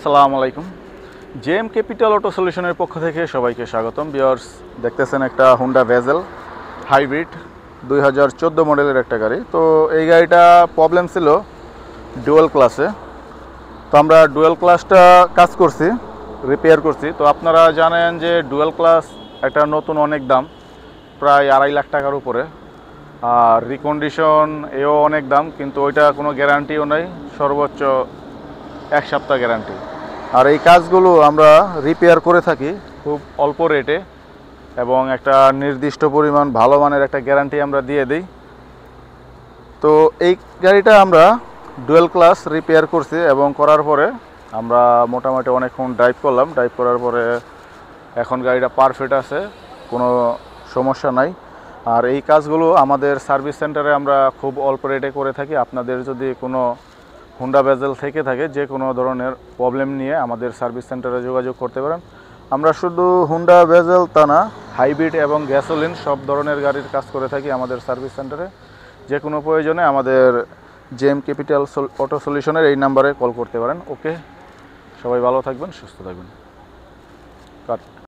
আসসালামু আলাইকুম। JM capital auto সলিউশনের পক্ষ থেকে সবাইকে স্বাগতম। ভিউয়ার্স, দেখতেছেন একটা হুন্ডা ভেজেল হাইব্রিড 2014 মডেলের একটা গাড়ি। তো এই গাড়িটা প্রবলেম ছিল ডুয়াল ক্লাসে। তো আমরা ডুয়াল ক্লাসটা কাজ করছি, রিপেয়ার করছি। তো আপনারা জানেন যে ডুয়াল ক্লাস একটা নতুন অনেক দাম, প্রায় 2.5 লাখ টাকার উপরে। আর রিকন্ডিশন এও অনেক দাম, কিন্তু ওইটা কোনো গ্যারান্টিও নেই, সর্বোচ্চ 1 সপ্তাহ গ্যারান্টি। আর এই কাজগুলো আমরা রিপেয়ার করে থাকি খুব অল্প রেটে, এবং একটা নির্দিষ্ট পরিমাণ ভালো মানের একটা গ্যারান্টি আমরা দিয়ে দিই। তো এই গাড়িটা আমরা ডুয়েল ক্লাস রিপেয়ার করছি, এবং করার পরে আমরা মোটামুটি অনেকক্ষণ ড্রাইভ করলাম। ড্রাইভ করার পরে এখন গাড়িটা পারফেক্ট আছে, কোনো সমস্যা নাই। আর এই কাজগুলো আমাদের সার্ভিস সেন্টারে আমরা খুব অল্প রেটে করে থাকি। আপনাদের যদি কোনো হুন্ডা ভেজেল থেকে থাকে, যে কোনো ধরনের প্রবলেম নিয়ে আমাদের সার্ভিস সেন্টারে যোগাযোগ করতে পারেন। আমরা শুধু হুন্ডা ভেজেল তা না, হাইব্রিড এবং গ্যাসোলিন সব ধরনের গাড়ির কাজ করে থাকি আমাদের সার্ভিস সেন্টারে। যে কোনো প্রয়োজনে আমাদের জেএম ক্যাপিটাল অটো সলিউশনের এই নাম্বারে কল করতে পারেন। ওকে, সবাই ভালো থাকবেন, সুস্থ থাকবেন। কাট।